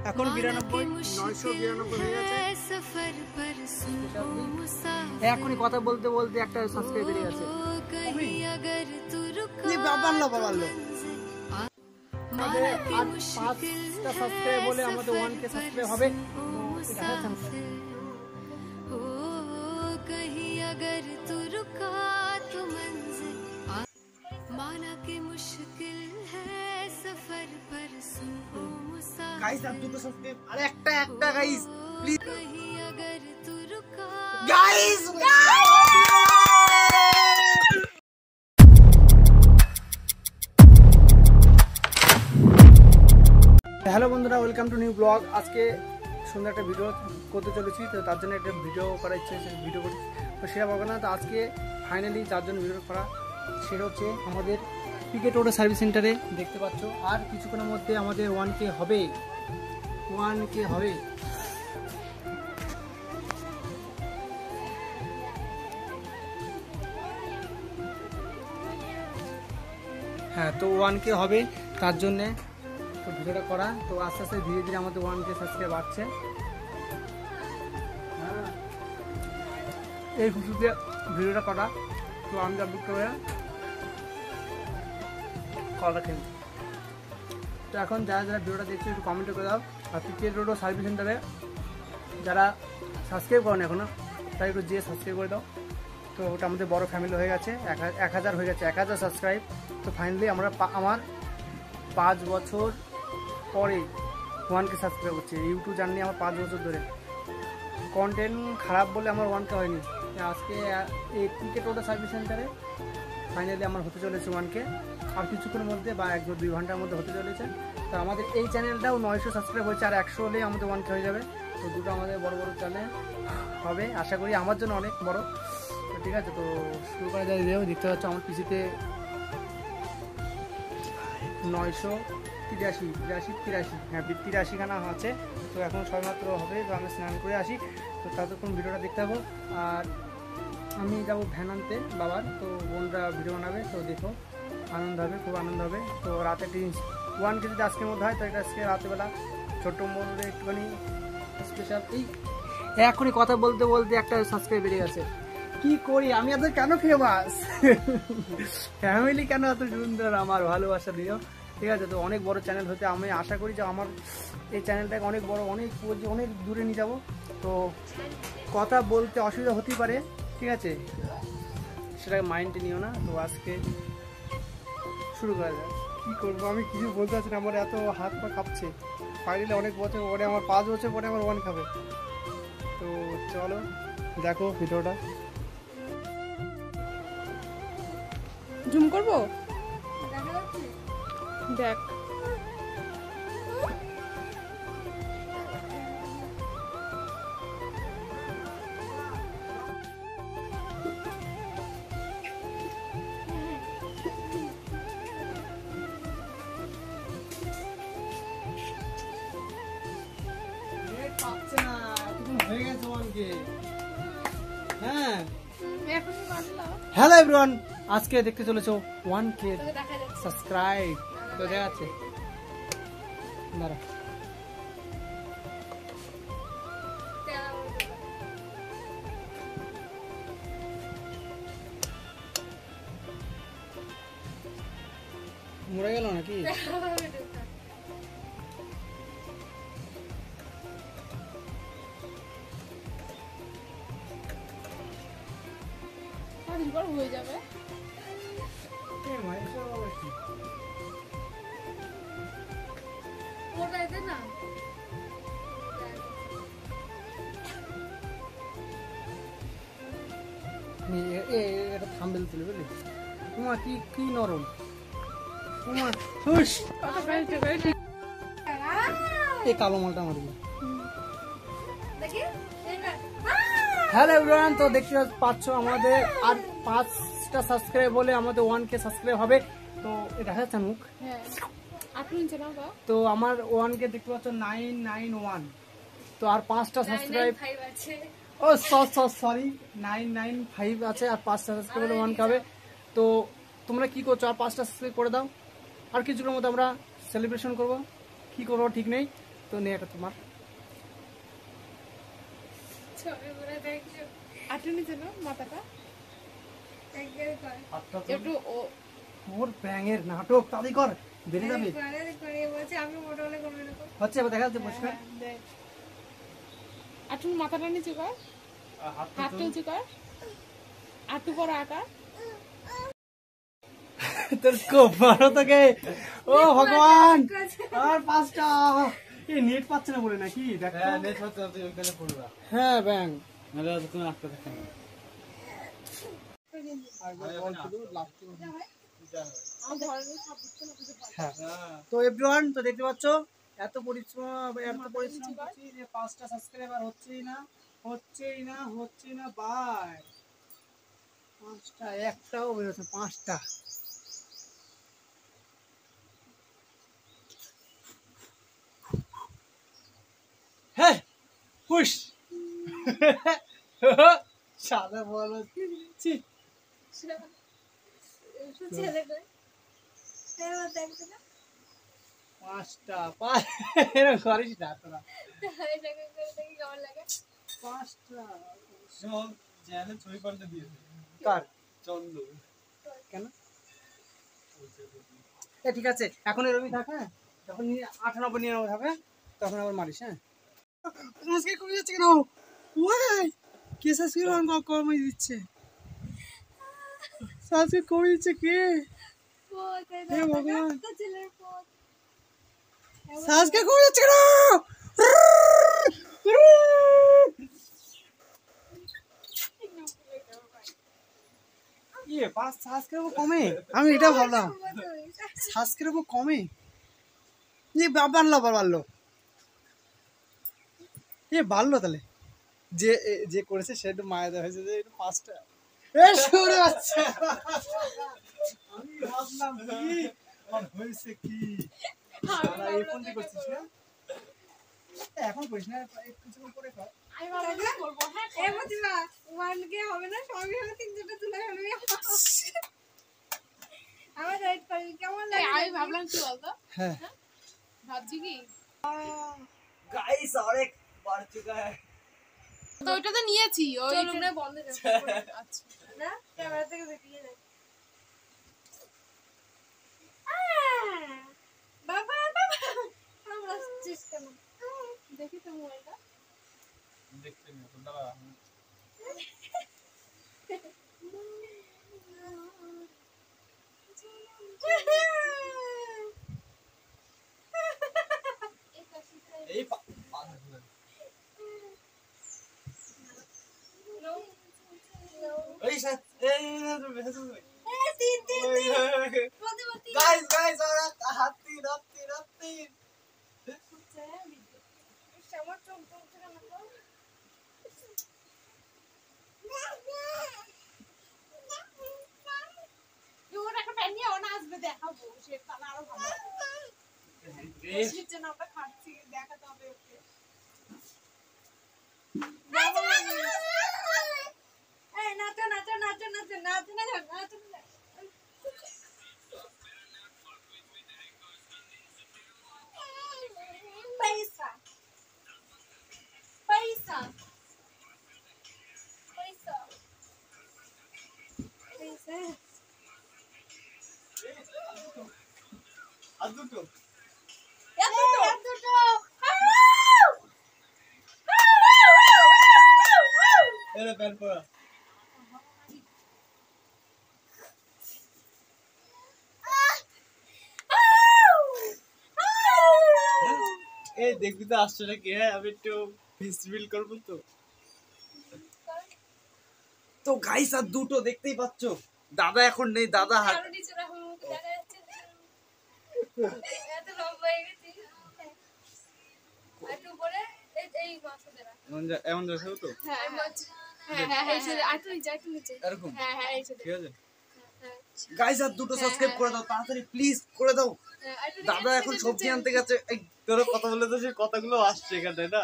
এখন 92 992 হয়ে গেছে। এখনই কথা বলতে বলতে একটা সাবস্ক্রাইব বেরিয়ে গেছে। কি বাবাল্লো আমাদের আর 5টা সাবস্ক্রাইব বলে আমাদের 1K সাবস্ক্রাইব হবে। गाइस आप दुটো সাবস্ক্রাইব আরে একটা গাইস প্লিজ গাইস হ্যালো বন্ধুরা, ওয়েলকাম টু নিউ ব্লগ। আজকে সুন্দর একটা ভিডিও করতে চলেছি, তো তার জন্য একটা ভিডিও করার ইচ্ছে ভিডিও করছি, তো সেটা পাবো না। তো আজকে ফাইনালি যার জন্য ভিডিও করা সেটা হচ্ছে আমাদের পিকেট রোড সার্ভিস সেন্টারে। দেখতে পাচ্ছ আর কিছুক্ষণের মধ্যে আমাদের 1K হবে। হ্যাঁ, তো 1K হবে, তার জন্যে তো ভিডিওটা করা। তো আস্তে আস্তে ধীরে ধীরে আমাদের 1K সাবস্ক্রাইব বাড়ছে। এই খুশিতে ভিডিওটা করা। তো আমি আপডেট করে কল রাখেন। তো এখন যারা যারা ভিডিওটা দেখছো একটু কমেন্টে করে দাও। আর পিকেট রোড সার্ভিস সেন্টারে যারা সাবস্ক্রাইব করেন এখনো, তাই একটু যেয়ে সাবস্ক্রাইব করে দাও। তো ওটা আমাদের বড় ফ্যামিলি হয়ে গেছে, 1000 হয়ে গেছে, 1000 সাবস্ক্রাইব। তো ফাইনালি আমার 5 বছর পরে 1K সাবস্ক্রাইব হচ্ছে। ইউটিউব জার্নি আমার 5 বছর ধরে। কন্টেন্ট খারাপ বলে আমার 1K হয়নি। আজকে এই পিকেট রোড সার্ভিস সেন্টারে ফাইনালি আমার হতে চলেছে 1K। আর কিছুক্ষণের মধ্যে বা 1-2 ঘন্টার মধ্যে হতে চলেছে। তো আমাদের এই চ্যানেলটাও 900 সাবস্ক্রাইব হয়েছে, আর 100 হলেই আমাদের 1K হয়ে যাবে। তো দুটো আমাদের বড় বড় চ্যানেল হবে, আশা করি আমার জন্য অনেক বড়। তো ঠিক আছে, তো শুরু করা যায়। দেখতে পাচ্ছ আমার পিছিতে 983 হ্যাঁ 83 খানা আছে। তো এখন সবেমাত্র হবে, তো আমি স্নান করে আসি। তো ততক্ষণ ভিডিওটা দেখতে পাবো। আর আমি যাবো ভ্যান আনতে বাবার, তো বোনরা ভিডিও বানাবে, তো দেখো আনন্দ হবে, খুব আনন্দ হবে। তো রাতে 1K যদি আজকের মধ্যে হয়, তো এটা আজকে রাতেবেলা ছোট্ট বোনদের একটুখানি স্পেশাল। এখনই কথা বলতে বলতে একটা সাবস্ক্রাইব বেরিয়ে গেছে। কি করি আমি, এত কেন ফেমাস ফ্যামিলি কেন এত সুন্দর, আমার ভালোবাসা দিও। ঠিক আছে, তো অনেক বড় চ্যানেল হতে আমি আশা করি যে আমার এই চ্যানেলটাকে অনেক বড়, অনেক দূরে নিয়ে যাব। তো কথা বলতে অসুবিধা হতেই পারে, ঠিক আছে, সেটাকে মাইন্ডে নিও না। তো আজকে শুরু করা যায়। কী করবো আমি, কিছু বলতে পারছি না, আমার এত হাত পা কাঁপছে। ফাইনালি অনেক বছর পরে আমার 5 বছর পরে আমার 1K খাবে। তো চলো দেখো ভিডিওটা। জুম করবো, দেখ। হ্যালো এভরিওয়ান, আজকে দেখতে চলেছো 1K সাবস্ক্রাইব। তো দেখা যাচ্ছে, দাঁড়া মরে গেল নাকি? হয়ে যাবে না। এটা থাম্বনেল তুলে বুঝলি? তোমার কি নরম, তোমার এই কালো মালটা মারবি। হ্যালো এভরিওয়ান, তো দেখতে পাচ্ছ আমাদের আর 5টা সাবস্ক্রাইব বলে আমাদের 1K সাবস্ক্রাইব হবে। তো দেখা যাচ্ছে মুখ, তো আমার 1K দেখতে পাচ্ছ 991। তো আর 5টা সাবস্ক্রাইব, ও সরি 995 আছে, আর 5টা সাবস্ক্রাইব বলে 1K হবে। তো তোমরা কি করছো, আর 5টা সাবস্ক্রাইব করে দাও। আর কিছুক্ষণের মধ্যে আমরা সেলিব্রেশন করবো, কি করবো ঠিক নেই। তো নে এটা তোমার। আটু নিচে না মাথাটা একটু ও ওর ব্যাঙের নাটক তাড়াতাড়ি কর, বেড়ে যাবে। হচ্ছে এবার দেখা যাচ্ছে পরিষ্কার। আটুর মাথাটা নিচে কর, হাতটা উঁচু কর, আটু বড় আকার। তোর স্কোপ মারো তোকে। ও ভগবান, আর 5টা। এই নেট পাচ্ছে না বলে নাকি? দেখ হ্যাঁ নেট হচ্ছে তুই ওখানে পড়বা হ্যাঁ ব্যাং নাহলে আর কোনো আটকে থাকে না হ্যাঁ। তো এভরিওয়ান, তো দেখতে পাচ্ছ এত পরিশ্রম করছি যে 5টা সাবস্ক্রাইবার হচ্ছেই না বাই 5টা, একটাও বেরোচ্ছে 5টা। হ্যাঁ হুশ সাদা বল ছি। 5টা এরকম করিস না তোরা। 5টা চ্যানেল ছবি করতে দিয়েছে কার চন্দ্র কেন? ঠিক আছে, এখন এরকমই থাক। হ্যাঁ, যখন 98-99 হবে তখন আবার মারিস। হ্যাঁ, আজকে কমে যাচ্ছে কেন? ওই কে সাবস্ক্রাইব কমে দিচ্ছে? সাবস্ক্রাইব কমে দিচ্ছে কে? হে ভগবান, সাবস্ক্রাইব কমে যাচ্ছে কেন? ইয়ে 5 সাবস্ক্রাইব কমে, আমি এটা ভাবলাম সাবস্ক্রাইব কমে। এ বাড়লো এ বাড়লো তাহলে যে যে করেছে সে একটু মায়া দেওয়া হয়েছে যে 5টা। এ সরে যাচ্ছে, আমি ভাবলাম কি আর হয়েছে কি সারা এখন কি করছিস না? এখন করিস না, কিছুক্ষণ পরে কর। আমি ভাবলাম করবো। আমি ভাবলাম কি বলতো, হ্যাঁ ভাবছি কি गाइस और एक बढ़ चुका है তো ওইটা তো নিয়েছি ওই বন্ধ আচ্ছা দেখি তো মোবাইলটা। देखते हैं तो दबा এই এই সাথ এই না তো বেশ গাইস और হাতি ওর একটা প্যান নিয়ে ওনা আসবে দেখাবো, সে তাহলে আরো ভালো সেটা না আমরা খাচ্ছি দেখাতে হবে ওকে। আদু তো এরে প্যান পড়া এই দেখবি তো আসছে নাকি? হ্যাঁ আমি একটু ফেস্টিভ্যাল করবো তো। তো গাইস আর দুটো দেখতেই পাচ্ছ, দাদা এখন নেই, দাদা হাত এমন যাচ্ছে তো এরকম ঠিক আছে। গাইস আর দুটো সাবস্ক্রাইব করে দাও তাড়াতাড়ি প্লিজ করে দাও। দাদা এখন সবজি আনতে গেছে। এই তোর কথা বলে তো সেই কথাগুলো আসছে এখানে না।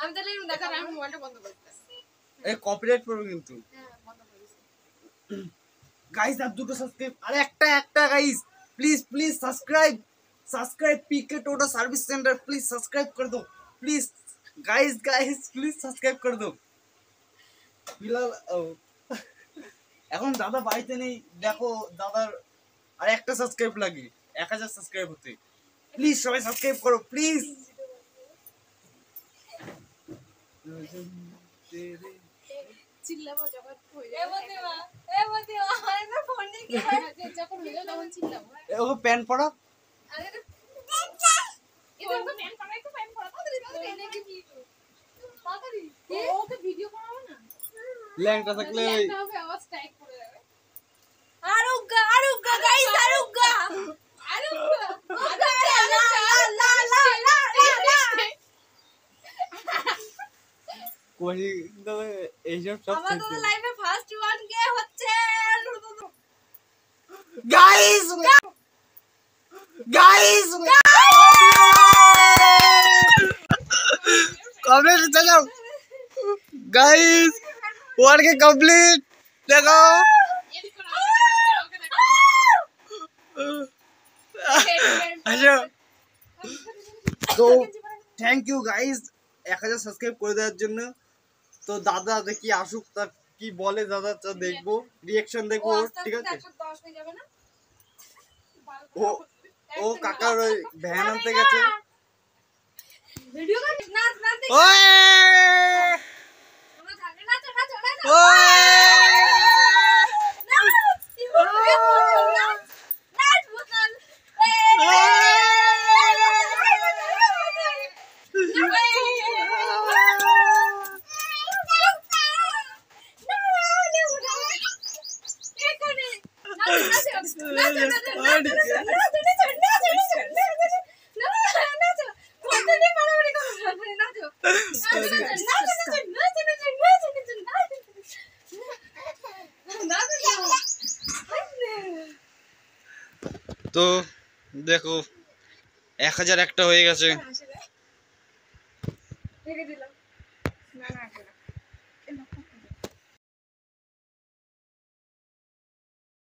আমি তাহলে দেখা আমি মোবাইলটা বন্ধ করে দিচ্ছি। এই কপিরাইট পড়বে কিন্তু। হ্যাঁ বন্ধ করে দিচ্ছি। গাইস আর দুটো সাবস্ক্রাইব, আরে একটা guys please subscribe subscribe PK Toto service centre please subscribe कर दो प्लीज गाइस प्लीज सब्सक्राइब कर दो বিলাল এখন দাদা বাড়িতে নেই দেখো দাদার আর একটা সাবস্ক্রাইব লাগে 1000 সাবস্ক্রাইব হতে প্লিজ সবাই সাবস্ক্রাইব করো প্লিজ চিল্লাবো যখন হয়ে যাবে আমার ফোন নিয়ে যখন হয়ে যাবে তখন চিল্লাবো ওকে প্যান পড়া আরে এটা তো প্যান পড়াই তো প্যান পড়া তাড়াতাড়ি তাড়াতাড়ি ওকে ভিডিও করাবো না ল্যাংটা থাকলে একটা হবে আওয়াজ স্ট্রাইক করে যাবে আরুগা গাইস আরুগা কোহি এইসব সব আমাদের লাইভে ফার্স্ট 1k হচ্ছে গাইস कमेंट चलो गाइस 1k कंप्लीट देखो अच्छा তো থ্যাংক ইউ গাইস 1000 সাবস্ক্রাইব করে দেওয়ার জন্য তো দাদা দেখি আসুক তা কি বলে দাদা তা দেখবো রিঅ্যাকশন দেখবো ঠিক আছে 110 হয়ে যাবে না ও ও কাকার ওই ভ্যান আনতে গেছে ভিডিও কর নাচ নাচ ওয়ে তোমরা থাকবে নাচ নাচ নাচ তো দেখো 1000 একটা হয়ে গেছে রেখে দিলাম না না